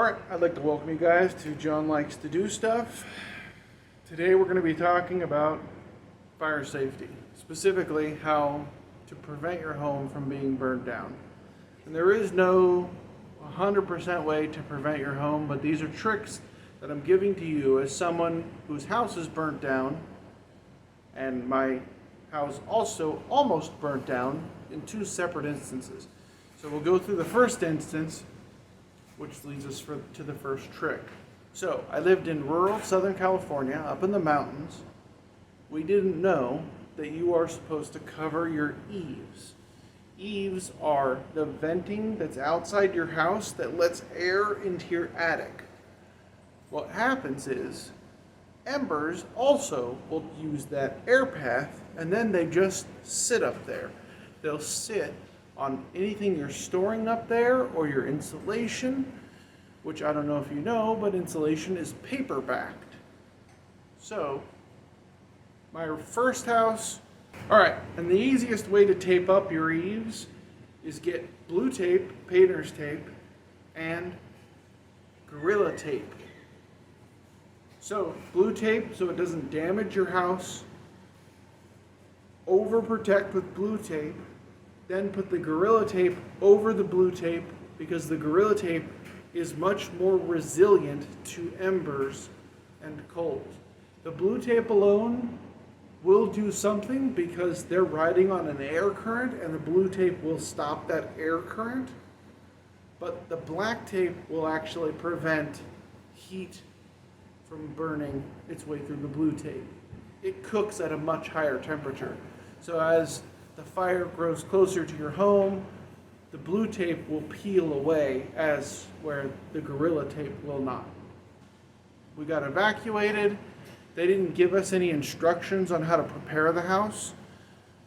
Alright, I'd like to welcome you guys to John Likes to Do Stuff. Today we're going to be talking about fire safety, specifically how to prevent your home from being burned down. And there is no 100% way to prevent your home, but these are tricks that I'm giving to you as someone whose house is burnt down, and my house also almost burnt down in two separate instances. So we'll go through the first instance, which leads us to the first trick. So I lived in rural Southern California, up in the mountains. We didn't know that you are supposed to cover your eaves. Eaves are the venting that's outside your house that lets air into your attic. What happens is embers also will use that air path, and then they just sit up there. They'll sit on anything you're storing up there or your insulation, which I don't know if you know, but insulation is paper backed. So, my first house, alright, and the easiest way to tape up your eaves is get blue tape, painter's tape, and Gorilla tape. So, blue tape so it doesn't damage your house, overprotect with blue tape, then put the Gorilla tape over the blue tape because the Gorilla tape is much more resilient to embers and cold. The blue tape alone will do something because they're riding on an air current and the blue tape will stop that air current, but the black tape will actually prevent heat from burning its way through the blue tape. It cooks at a much higher temperature. So as the fire grows closer to your home, the blue tape will peel away, as where the Gorilla tape will not. We got evacuated. They didn't give us any instructions on how to prepare the house,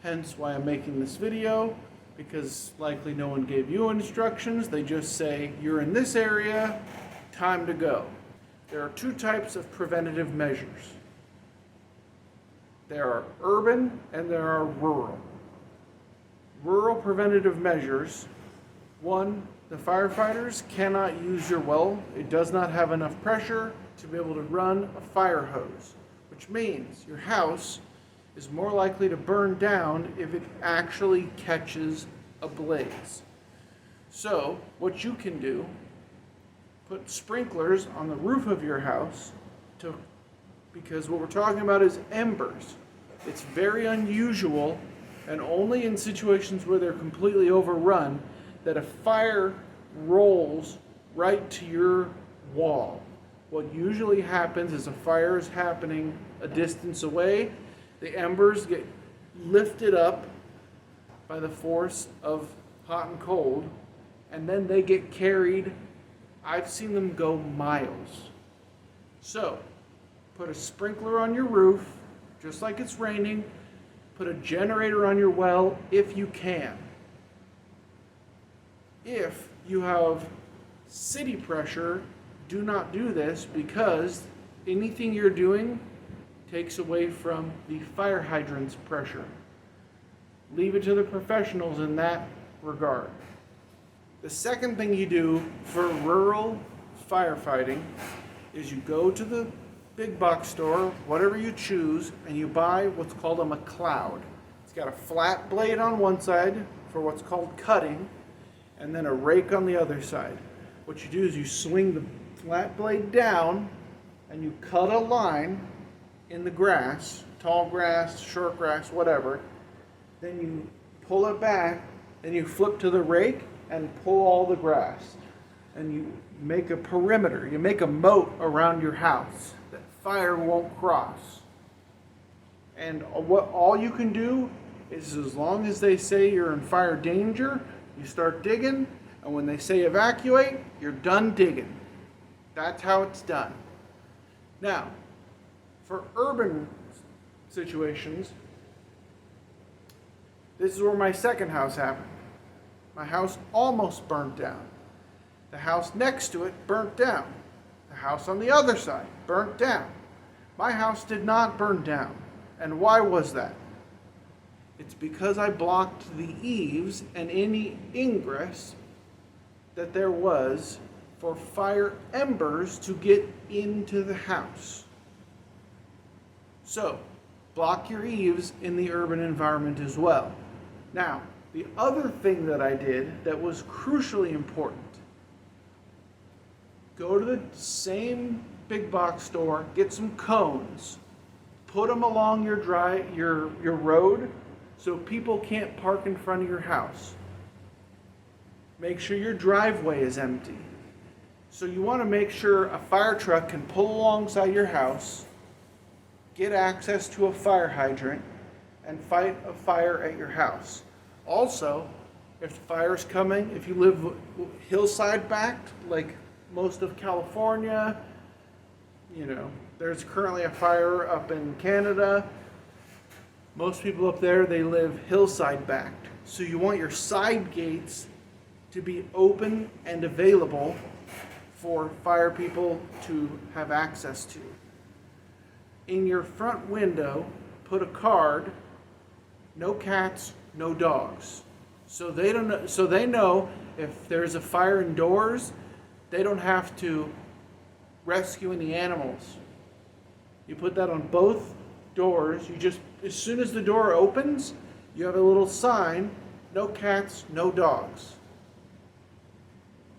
hence why I'm making this video, because likely no one gave you instructions. They just say, you're in this area, time to go. There are two types of preventative measures. There are urban and there are rural. Rural preventative measures: one, the firefighters cannot use your well. It does not have enough pressure to be able to run a fire hose, which means your house is more likely to burn down if it actually catches a blaze. So what you can do, put sprinklers on the roof of your house because what we're talking about is embers. It's very unusual, and only in situations where they're completely overrun, that a fire rolls right to your wall. What usually happens is a fire is happening a distance away, the embers get lifted up by the force of hot and cold, and then they get carried. I've seen them go miles. So, put a sprinkler on your roof, just like it's raining. Put a generator on your well if you can. If you have city pressure, do not do this because anything you're doing takes away from the fire hydrant's pressure. Leave it to the professionals in that regard. The second thing you do for rural firefighting is you go to the big box store, whatever you choose, and you buy what's called a McCloud. It's got a flat blade on one side for what's called cutting, and then a rake on the other side. What you do is you swing the flat blade down and you cut a line in the grass, tall grass, short grass, whatever. Then you pull it back and you flip to the rake and pull all the grass. And you make a perimeter, you make a moat around your house that fire won't cross. And what all you can do is, as long as they say you're in fire danger, you start digging, and when they say evacuate, you're done digging. That's how it's done. Now, for urban situations, this is where my second house happened. My house almost burnt down. The house next to it burnt down. The house on the other side burnt down. My house did not burn down. And why was that? It's because I blocked the eaves and any ingress that there was for fire embers to get into the house. So, block your eaves in the urban environment as well. Now, the other thing that I did that was crucially important, go to the same big box store, get some cones, put them along your road so people can't park in front of your house. Make sure your driveway is empty. So you want to make sure a fire truck can pull alongside your house, get access to a fire hydrant, and fight a fire at your house. Also, if the fire's coming, if you live hillside backed, like most of California, there's currently a fire up in Canada. Most people up there, they live hillside backed. So you want your side gates to be open and available for fire people to have access to. In your front window, put a card, no cats, no dogs. So they know if there's a fire indoors, they don't have to rescue any animals. You put that on both doors. As soon as the door opens, you have a little sign, no cats, no dogs.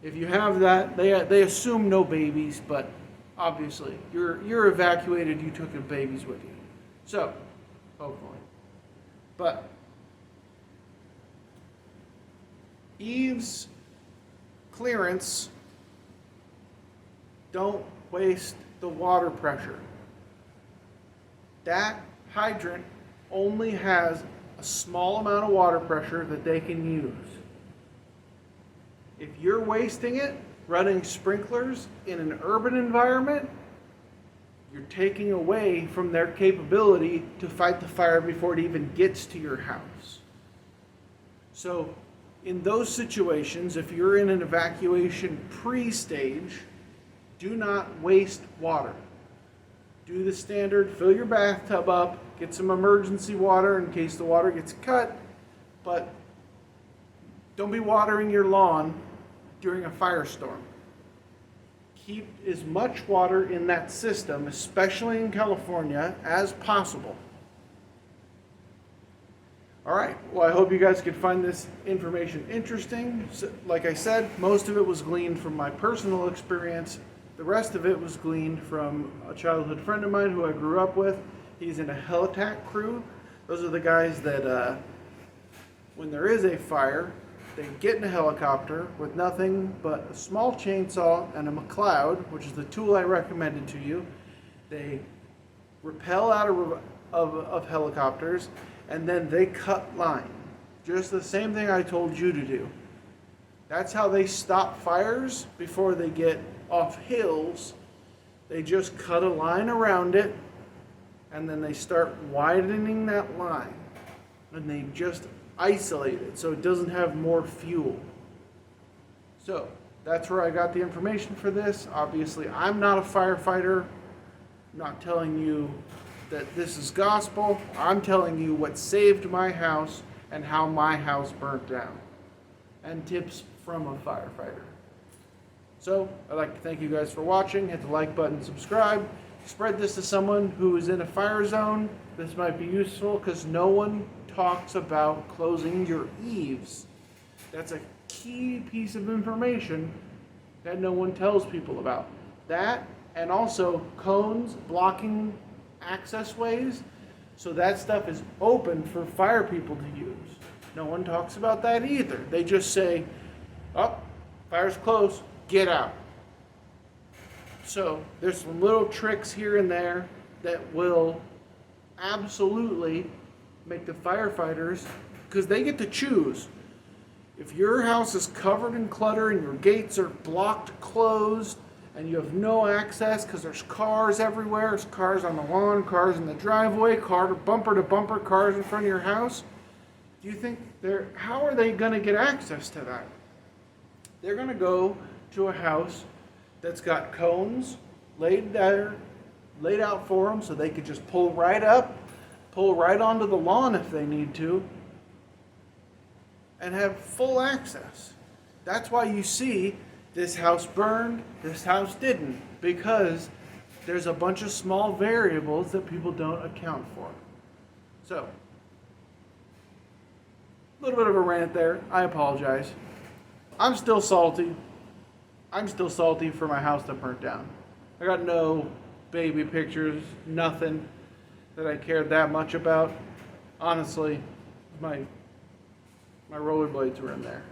If you have that, they assume no babies, but obviously you're evacuated, you took the babies with you. So, hopefully. But eaves clearance, don't waste the water pressure. That hydrant only has a small amount of water pressure that they can use. If you're wasting it running sprinklers in an urban environment, you're taking away from their capability to fight the fire before it even gets to your house. So in those situations, if you're in an evacuation pre-stage, do not waste water. Do the standard, fill your bathtub up, get some emergency water in case the water gets cut, but don't be watering your lawn during a firestorm. Keep as much water in that system, especially in California, as possible. All right, well, I hope you guys could find this information interesting. So, like I said, most of it was gleaned from my personal experience. The rest of it was gleaned from a childhood friend of mine who I grew up with. He's in a helitack crew. Those are the guys that, when there is a fire, they get in a helicopter with nothing but a small chainsaw and a McLeod, which is the tool I recommended to you. They rappel out of helicopters, and then they cut line. Just the same thing I told you to do. That's how they stop fires before they get off hills. They just cut a line around it, and then they start widening that line. And they just isolate it so it doesn't have more fuel. So that's where I got the information for this. Obviously, I'm not a firefighter. I'm not telling you that this is gospel. I'm telling you what saved my house and how my house burnt down, and tips from a firefighter. So I'd like to thank you guys for watching. Hit the like button, subscribe. Spread this to someone who is in a fire zone. This might be useful because no one talks about closing your eaves. That's a key piece of information that no one tells people about. That, and also cones blocking access ways, so that stuff is open for fire people to use. No one talks about that either. They just say, oh, fire's close, get out. So there's some little tricks here and there that will absolutely make the firefighters, because they get to choose. If your house is covered in clutter and your gates are blocked closed and you have no access because there's cars everywhere, there's cars on the lawn, cars in the driveway, bumper to bumper cars in front of your house, do you think how are they going to get access to that? They're going to go to a house that's got cones laid out for them so they could just pull right up, pull right onto the lawn if they need to, and have full access. That's why you see this house burned, this house didn't, because there's a bunch of small variables that people don't account for. So, a little bit of a rant there. I apologize. I'm still salty. I'm still salty for my house that burnt down. I got no baby pictures, nothing that I cared that much about. Honestly, my rollerblades were in there.